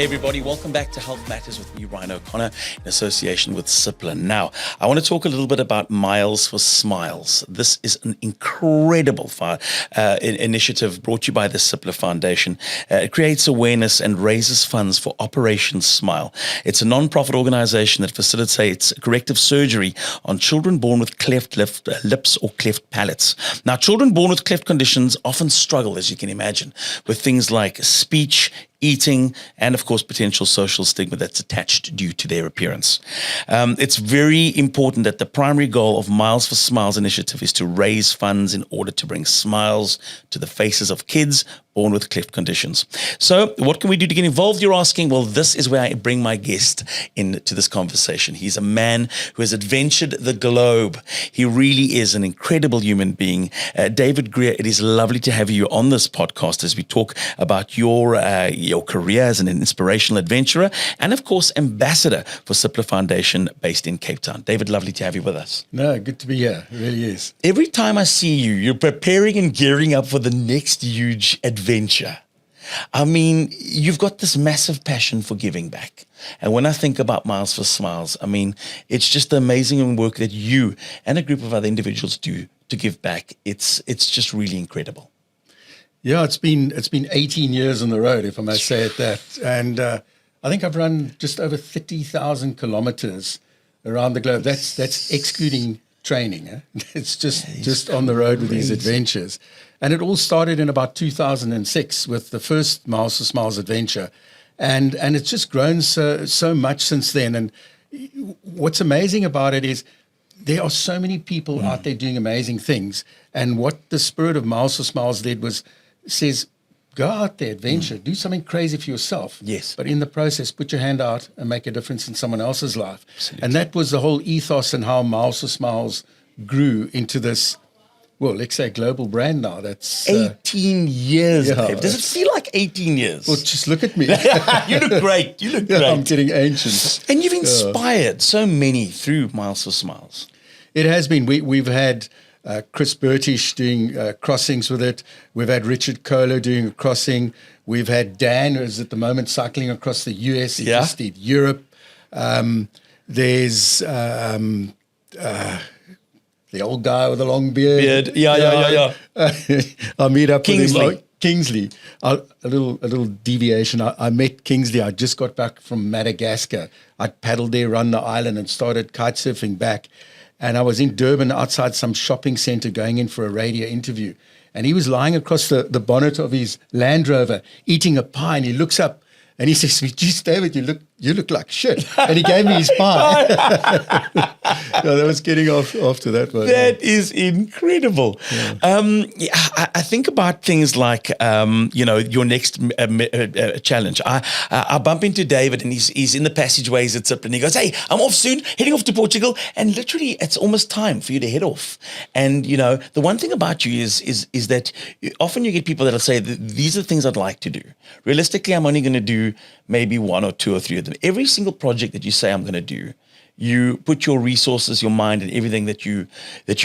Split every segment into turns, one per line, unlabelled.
Hey everybody, welcome back to Health Matters with me, Ryan O'Connor, in association with Cipla. Now, I want to talk a little bit about Miles for Smiles. This is an incredible initiative brought to you by the Cipla Foundation. It creates awareness and raises funds for Operation Smile. It's a non-profit organization that facilitates corrective surgery on children born with cleft lips or cleft palates. Now, children born with cleft conditions often struggle, as you can imagine, with things like speech, eating, and of course, potential social stigma that's attached due to their appearance. It's very important that the primary goal of Miles for Smiles initiative is to raise funds in order to bring smiles to the faces of kids born with cleft conditions. So what can we do to get involved, you're asking? Well, this is where I bring my guest into this conversation. He's a man who has adventured the globe. He really is an incredible human being. David Grier, it is lovely to have you on this podcast as we talk about your career as an inspirational adventurer and, of course, ambassador for Cipla Foundation based in Cape Town. David, lovely to have you with us.
No, good to be here. It really is.
Every time I see you, you're preparing and gearing up for the next huge adventure. I mean, you've got this massive passion for giving back. And when I think about Miles for Smiles, I mean, it's just the amazing work that you and a group of other individuals do to give back. It's just really incredible.
Yeah, it's been 18 years on the road, if I may say it that. And I think I've run just over 30,000 kilometers around the globe. That's excluding training. Eh? It's just on the road with these adventures. And it all started in about 2006 with the first Miles for Smiles adventure. And it's just grown so much since then. And what's amazing about it is there are so many people out there doing amazing things. And what the spirit of Miles for Smiles says, go out there, adventure, do something crazy for yourself.
Yes.
But in the process, put your hand out and make a difference in someone else's life.
Absolutely.
And that was the whole ethos and how Miles for Smiles grew into this, well, let's say global brand now. That's
18 years,
yeah.
Dave. Does it feel like 18 years?
Well, just look at me.
You look great. You look great.
I'm getting ancient.
And you've inspired so many through Miles for Smiles.
It has been. We've had Chris Burtish doing crossings with it. We've had Richard Kohler doing a crossing. We've had Dan, who is at the moment cycling across the US. He just did Europe. There's the old guy with the long beard.
Yeah.
I meet up
Kingsley.
with him. Kingsley. A little deviation. I met Kingsley. I just got back from Madagascar. I paddled there around the island and started kite surfing back. And I was in Durban outside some shopping center going in for a radio interview. And he was lying across the bonnet of his Land Rover eating a pie. And he looks up and he says to me, "Geez, David, you look like shit." And he gave me his pie. No, that was getting off after that one.
That is incredible.
Yeah.
I think about things like, your next challenge. I bump into David and he's in the passageways at Cipla and he goes, "Hey, I'm off soon, heading off to Portugal." And literally, it's almost time for you to head off. And, the one thing about you is that often you get people that'll say, "These are the things I'd like to do. Realistically, I'm only going to do maybe one or two or three of them." Every single project that you say I'm going to do, you put your resources, your mind, and everything that you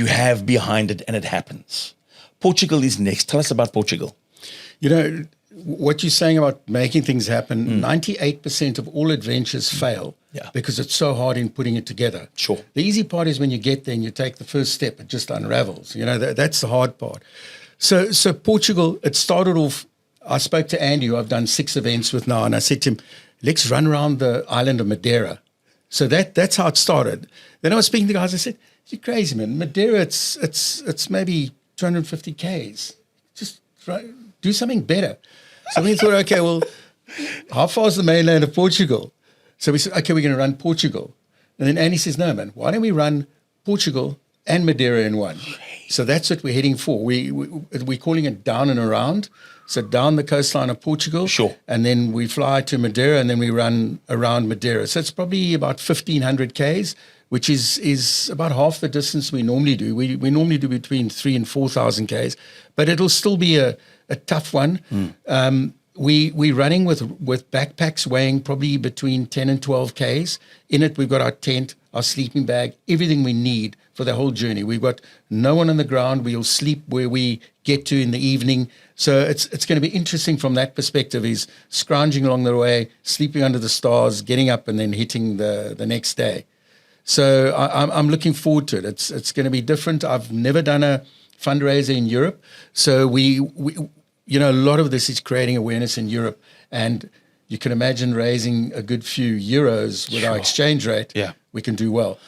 have behind it, and it happens. Portugal is next. Tell us about Portugal.
What you're saying about making things happen, 98% of all adventures fail because it's so hard in putting it together.
Sure.
The easy part is when you get there and you take the first step, it just unravels. That's the hard part. So Portugal, it started off, I spoke to Andy, who I've done 6 events with now, and I said to him, let's run around the island of Madeira. So that's how it started. Then I was speaking to guys, I said, "You're crazy, man. Madeira, it's maybe 250 Ks. Just do something better." So we thought, okay, well, how far is the mainland of Portugal? So we said, okay, we're going to run Portugal. And then Andy says, "No, man, why don't we run Portugal and Madeira in one?" So that's what we're heading for. We're calling it Down and Around. So down the coastline of Portugal.
Sure.
And then we fly to Madeira and then we run around Madeira. So it's probably about 1,500 Ks, which is about half the distance we normally do. We normally do between 3,000 and 4,000 Ks, but it'll still be a tough one. We're running with backpacks weighing probably between 10 and 12 Ks. In it, we've got our tent, our sleeping bag, everything we need for the whole journey. We've got no one on the ground. We'll sleep where we get to in the evening. So it's going to be interesting from that perspective, is scrounging along the way, sleeping under the stars, getting up and then hitting the next day. So I'm looking forward to it. It's going to be different. I've never done a fundraiser in Europe. So we a lot of this is creating awareness in Europe. And you can imagine raising a good few euros with our exchange rate.
Yeah.
We can do well.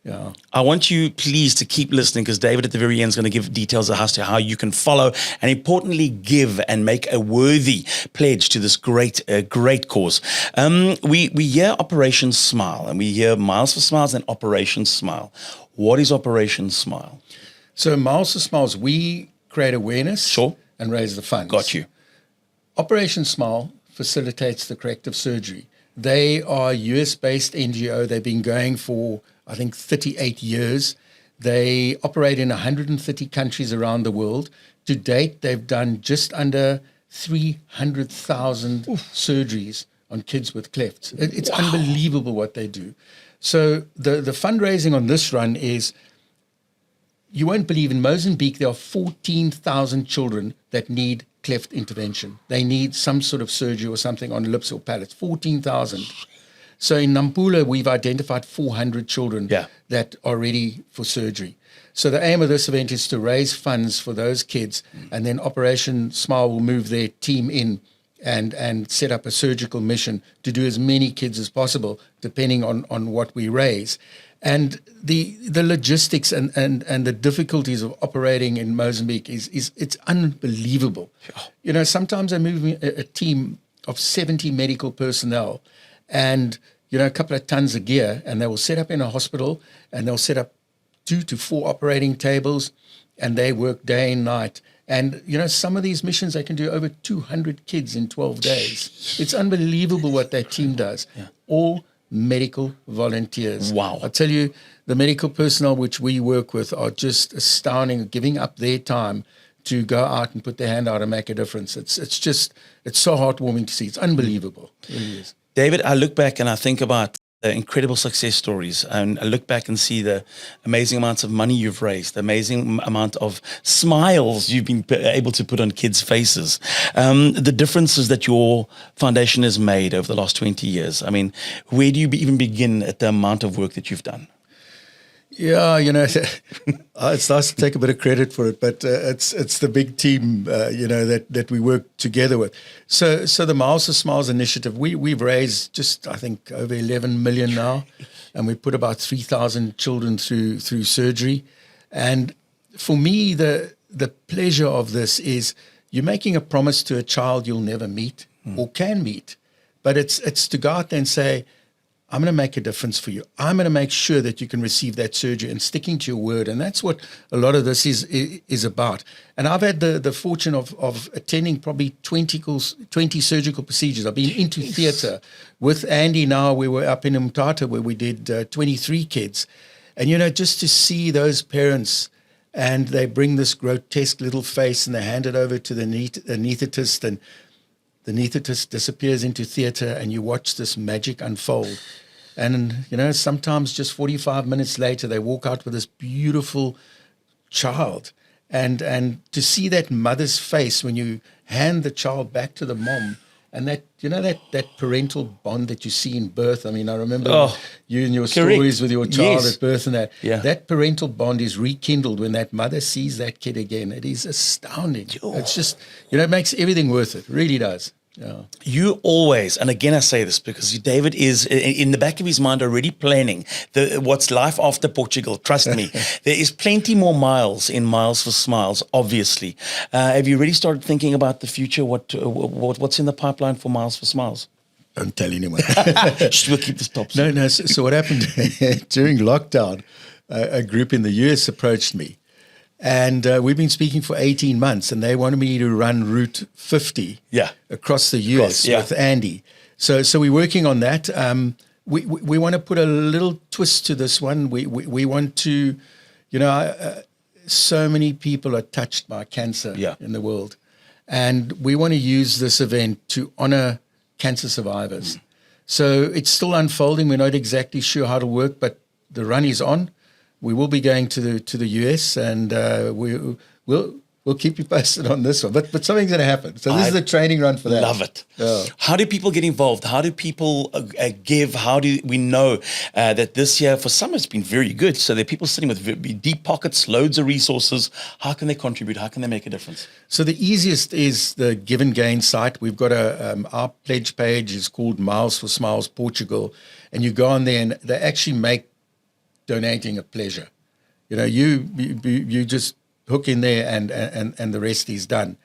Yeah.
I want you, please, to keep listening, because David at the very end is going to give details as to how you can follow and, importantly, give and make a worthy pledge to this great cause. We hear Operation Smile, and we hear Miles for Smiles and Operation Smile. What is Operation Smile?
So Miles for Smiles, we create awareness and raise the funds.
Got you.
Operation Smile facilitates the corrective surgery. They are a US-based NGO. They've been going for, I think, 38 years. They operate in 130 countries around the world. To date, they've done just under 300,000 surgeries on kids with clefts. It's unbelievable what they do. So the fundraising on this run is, you won't believe, in Mozambique, there are 14,000 children that need cleft intervention. They need some sort of surgery or something on lips or palates. 14,000. So in Nampula, we've identified 400 children that are ready for surgery. So the aim of this event is to raise funds for those kids, and then Operation Smile will move their team in and set up a surgical mission to do as many kids as possible, depending on what we raise. And the logistics and the difficulties of operating in Mozambique is it's unbelievable. Sometimes I move a team of 70 medical personnel and, a couple of tons of gear, and they will set up in a hospital, and they'll set up 2 to 4 operating tables, and they work day and night. And, some of these missions, they can do over 200 kids in 12 days. It's unbelievable what that team does. All medical volunteers.
Wow.
I tell you, the medical personnel which we work with are just astounding, giving up their time to go out and put their hand out and make a difference. It's so heartwarming to see. It's unbelievable. It really is.
David, I look back and I think about the incredible success stories, and I look back and see the amazing amounts of money you've raised, the amazing amount of smiles you've been able to put on kids' faces, the differences that your foundation has made over the last 20 years. I mean, where do you even begin at the amount of work that you've done?
Yeah, it's nice to take a bit of credit for it, but it's the big team, that we work together with. So the Miles for Smiles initiative, we've raised just, I think, over 11 million now, and we put about 3,000 children through surgery. And for me, the pleasure of this is you're making a promise to a child you'll never meet or can meet, but it's to go out there and say, I'm going to make a difference for you. I'm going to make sure that you can receive that surgery, and sticking to your word. And that's what a lot of this is about. And I've had the fortune of attending probably 20 surgical procedures. I've been into theater with Andy now. We were up in Umtata where we did 23 kids. And, just to see those parents, and they bring this grotesque little face and they hand it over to the anaesthetist, and the anaesthetist disappears into theater, and you watch this magic unfold. And, sometimes just 45 minutes later, they walk out with this beautiful child. And to see that mother's face when you hand the child back to the mom, and that, that parental bond that you see in birth. I mean, I remember you and your stories with your child at birth, and that parental bond is rekindled when that mother sees that kid again. It is astounding. It's just, it makes everything worth it. It really does. Yeah.
You always, and again I say this because David is in the back of his mind already planning what's life after Portugal. Trust me, there is plenty more miles in Miles for Smiles, obviously. Have you already started thinking about the future? What's in the pipeline for Miles for Smiles?
Don't tell anyone.
We'll keep this top secret.
No. So what happened during lockdown, a group in the US approached me. And we've been speaking for 18 months, and they wanted me to run Route 50 across the US with Andy. So we're working on that. We want to put a little twist to this one. We want to, so many people are touched by cancer in the world. And we want to use this event to honor cancer survivors. So it's still unfolding. We're not exactly sure how to work, but the run is on. we will be going to the US, and we'll keep you posted on this one. But something's going to happen. So this is the training run for that.
Love it.
Yeah.
How do people get involved? How do people give? How do we know that this year, for some, it's been very good? So there are people sitting with deep pockets, loads of resources. How can they contribute? How can they make a difference?
So the easiest is the Give and Gain site. We've got our pledge page is called Miles for Smiles Portugal, and you go on there, and they actually make donating a pleasure. You know, you just hook in there, and the rest is done.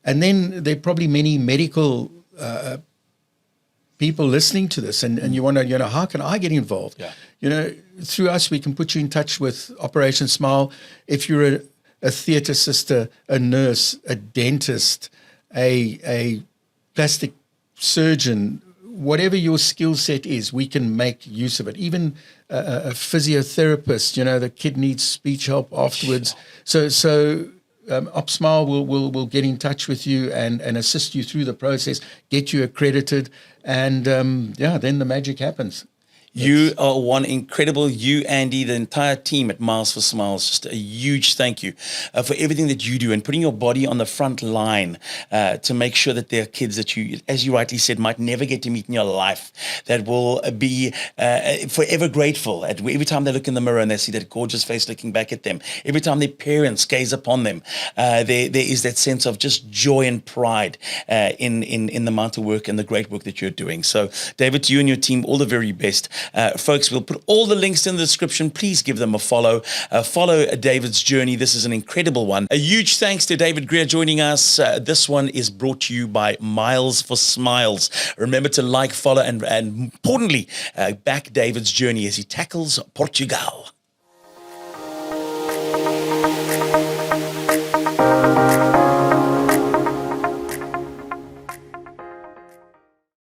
And then there are probably many medical people listening to this, and you want to, you know, how can I get involved?
Yeah.
You know, through us, we can put you in touch with Operation Smile. If you're a theatre sister, a nurse, a dentist, a plastic surgeon, whatever your skill set is, we can make use of it. Even a physiotherapist, you know, the kid needs speech help afterwards. So OpSmile will get in touch with you and assist you through the process, get you accredited, and then the magic happens.
You are one incredible, you, Andy, the entire team at Miles for Smiles. Just a huge thank you for everything that you do and putting your body on the front line to make sure that there are kids that you, as you rightly said, might never get to meet in your life, that will be forever grateful every time they look in the mirror and they see that gorgeous face looking back at them. Every time their parents gaze upon them, there is that sense of just joy and pride in the amount of work and the great work that you're doing. So, David, to you and your team, all the very best. Folks, we'll put all the links in the description. Please give them a follow. Follow David's journey. This is an incredible one. A huge thanks to David Grier joining us. This one is brought to you by Miles for Smiles. Remember to like, follow, and importantly, back David's journey as he tackles Portugal.